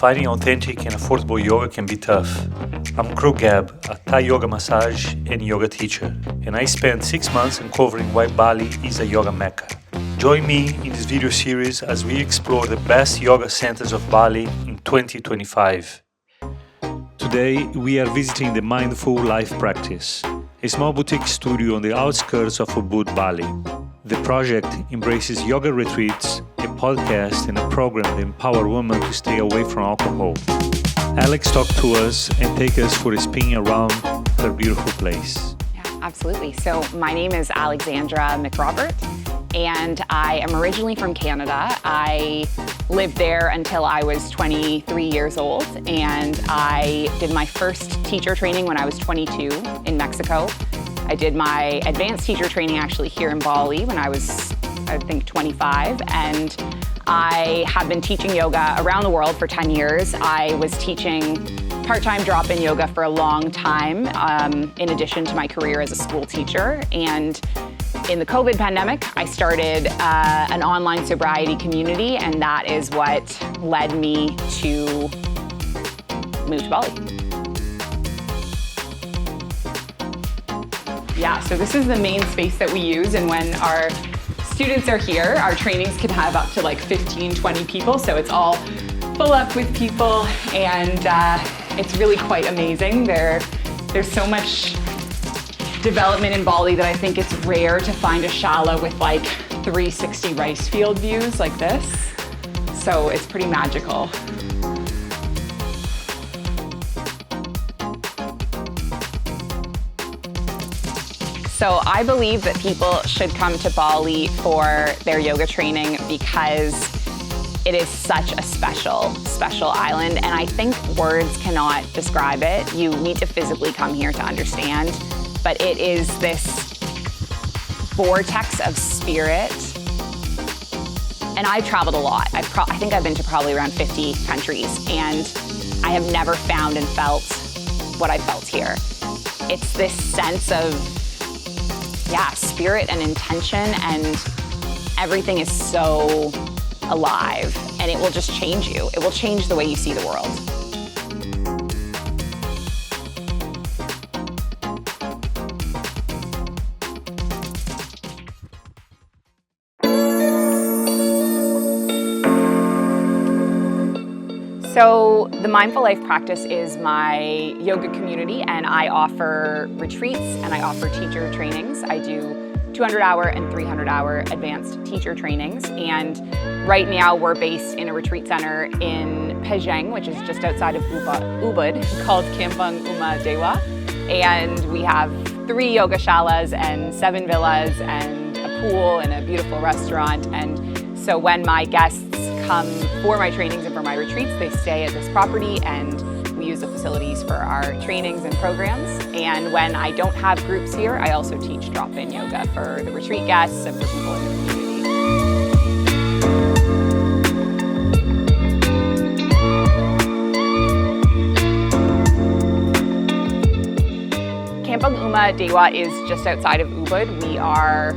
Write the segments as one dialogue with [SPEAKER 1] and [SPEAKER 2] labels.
[SPEAKER 1] finding authentic and affordable yoga can be tough. I'm Kru Gab, a Thai yoga massage and yoga teacher, and I spent 6 months uncovering why Bali is a yoga mecca. Join me in this video series as we explore the best yoga centers of Bali in 2025. Today, we are visiting the Mindful Life Practice, a small boutique studio on the outskirts of Ubud, Bali. The project embraces yoga retreats, a podcast, and a program that empower women to stay away from alcohol. Alex talked to us and take us for a spin around her beautiful place.
[SPEAKER 2] Yeah, absolutely. So my name is Alexandra McRobert, and I am originally from Canada. I lived there until I was 23 years old, and I did my first teacher training when I was 22 in Mexico. I did my advanced teacher training actually here in Bali when I was, I think, 25, and I have been teaching yoga around the world for 10 years. I was teaching part-time drop-in yoga for a long time, in addition to my career as a school teacher. And in the COVID pandemic, I started an online sobriety community, and that is what led me to move to Bali. Yeah, so this is the main space that we use, and when our students are here, our trainings can have up to like 15, 20 people, so it's all full up with people, and it's really quite amazing. There's so much development in Bali that I think it's rare to find a shala with like 360 rice field views like this, so it's pretty magical. So I believe that people should come to Bali for their yoga training because it is such a special island, and I think words cannot describe it. You need to physically come here to understand, but it is this vortex of spirit. And I've traveled a lot. I think I've been to probably around 50 countries, and I have never found and felt what I felt here. It's this sense of spirit and intention, and everything is so alive, and it will just change you. It will change the way you see the world. So the Mindful Life Practice is my yoga community, and I offer retreats and I offer teacher trainings. I do 200-hour and 300-hour advanced teacher trainings, and right now we're based in a retreat center in Pajang, which is just outside of Ubud, called Kampung Uma Dewa, and we have 3 yoga shalas and 7 villas and a pool and a beautiful restaurant. And so when my guests come for my trainings and for my retreats, they stay at this property, and we use the facilities for our trainings and programs. And when I don't have groups here, I also teach drop-in yoga for the retreat guests and for people in the community. Kampung Uma Dewa is just outside of Ubud. We are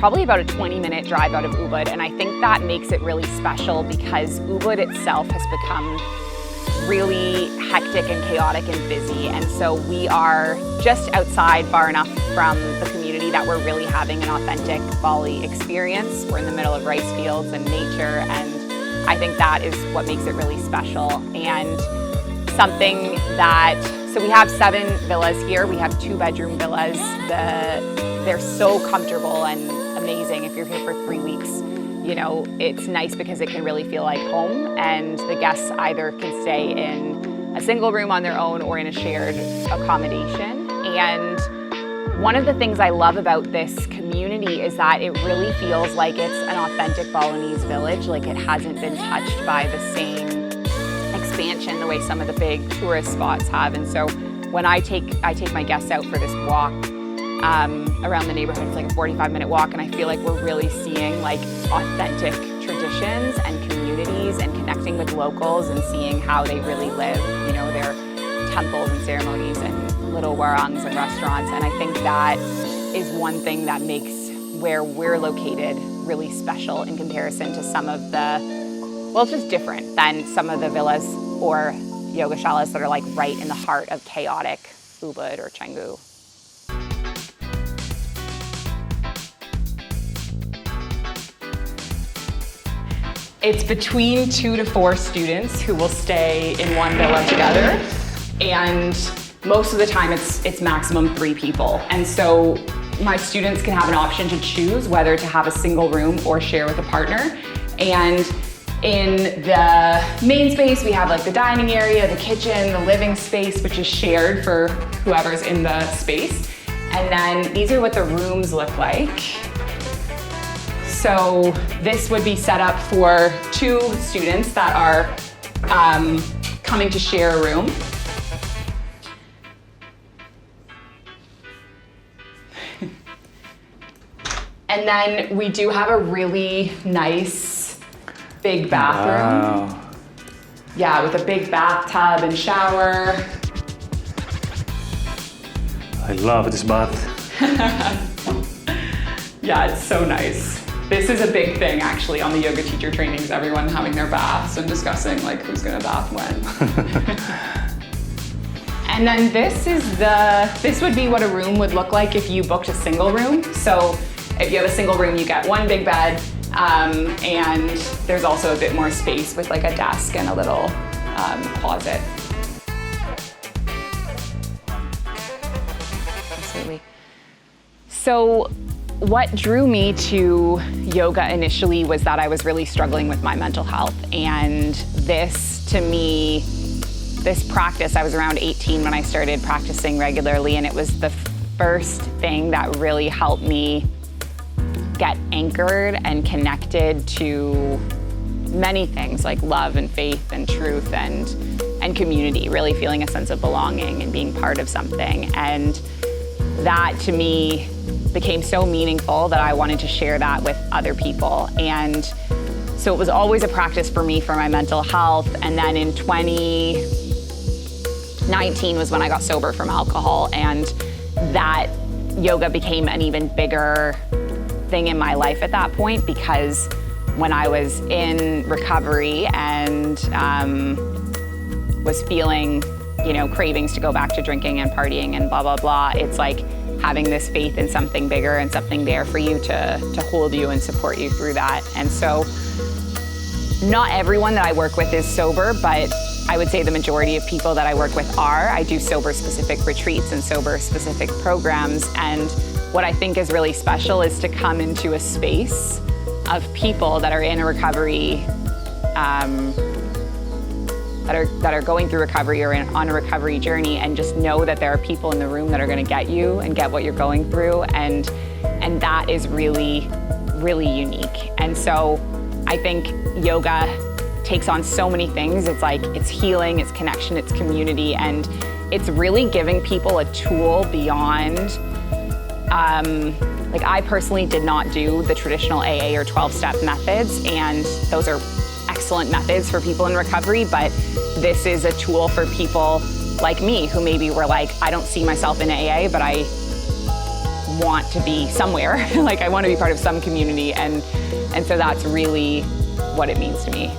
[SPEAKER 2] probably about a 20-minute drive out of Ubud, and I think that makes it really special because Ubud itself has become really hectic and chaotic and busy, and so we are just outside far enough from the community that we're really having an authentic Bali experience. We're in the middle of rice fields and nature, and I think that is what makes it really special. And something that, so we have 7 villas here. We have 2-bedroom villas. They're so comfortable and amazing. If you're here for 3 weeks, you know, it's nice because it can really feel like home, and the guests either can stay in a single room on their own or in a shared accommodation. And one of the things I love about this community is that it really feels like it's an authentic Balinese village. Like, it hasn't been touched by the same expansion the way some of the big tourist spots have. And so when I take my guests out for this walk around the neighborhood, it's like a 45-minute walk, and I feel like we're really seeing like authentic traditions and communities and connecting with locals and seeing how they really live, you know, their temples and ceremonies and little warangs and restaurants. And I think that is one thing that makes where we're located really special in comparison to some of the well, it's just different than some of the villas or yogashalas that are like right in the heart of chaotic Ubud or Canggu. It's between 2 to 4 students who will stay in one villa together, and most of the time it's maximum 3 people. And so my students can have an option to choose whether to have a single room or share with a partner. And in the main space, we have like the dining area, the kitchen, the living space, which is shared for whoever's in the space. And then these are what the rooms look like. So this would be set up for 2 students that are coming to share a room. And then we do have a really nice big bathroom.
[SPEAKER 1] Wow.
[SPEAKER 2] Yeah, with a big bathtub and shower.
[SPEAKER 1] I love this bath.
[SPEAKER 2] Yeah, it's so nice. This is a big thing actually on the yoga teacher trainings, everyone having their baths and discussing like who's gonna bath when. And then this would be what a room would look like if you booked a single room. So if you have a single room, you get one big bed, and there's also a bit more space with like a desk and a little closet. Absolutely. So what drew me to yoga initially was that I was really struggling with my mental health. And this, to me, this practice, I was around 18 when I started practicing regularly, and it was the first thing that really helped me get anchored and connected to many things like love and faith and truth and community, really feeling a sense of belonging and being part of something. And that to me became so meaningful that I wanted to share that with other people. And so it was always a practice for me for my mental health. And then in 2019 was when I got sober from alcohol, and that yoga became an even bigger thing in my life at that point, because when I was in recovery and was feeling, cravings to go back to drinking and partying and blah, blah, blah, it's like having this faith in something bigger and something there for you to hold you and support you through that. And so not everyone that I work with is sober, but I would say the majority of people that I work with are. I do sober-specific retreats and sober-specific programs, and what I think is really special is to come into a space of people that are in a recovery, that are going through recovery or on a recovery journey, and just know that there are people in the room that are going to get you and get what you're going through, and that is really, really unique. And so I think yoga takes on so many things. It's like, it's healing, it's connection, it's community, and it's really giving people a tool beyond, like I personally did not do the traditional AA or 12-step methods, and those are excellent methods for people in recovery, but this is a tool for people like me who maybe were like, I don't see myself in AA, but I want to be somewhere. Like I want to be part of some community, and so that's really what it means to me.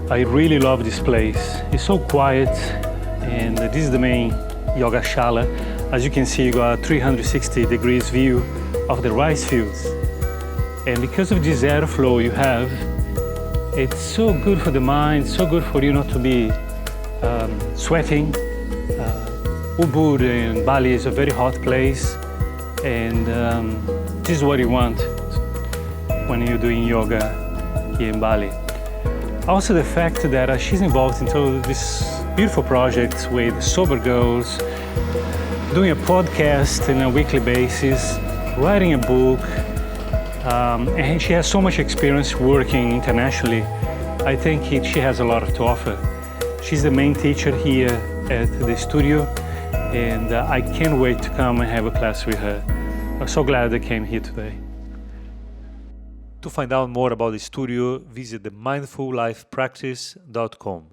[SPEAKER 1] I really love this place. It's so quiet, and this is the main yoga shala. As you can see, you got a 360 degrees view of the rice fields. And because of this airflow you have, it's so good for the mind, so good for you not to be sweating. Ubud in Bali is a very hot place, and this is what you want when you're doing yoga here in Bali. Also the fact that she's involved in this beautiful project with sober girls, doing a podcast on a weekly basis, writing a book, and she has so much experience working internationally. I think she has a lot to offer. She's the main teacher here at the studio, and I can't wait to come and have a class with her. I'm so glad I came here today. To find out more about the studio, visit themindfullifepractice.com.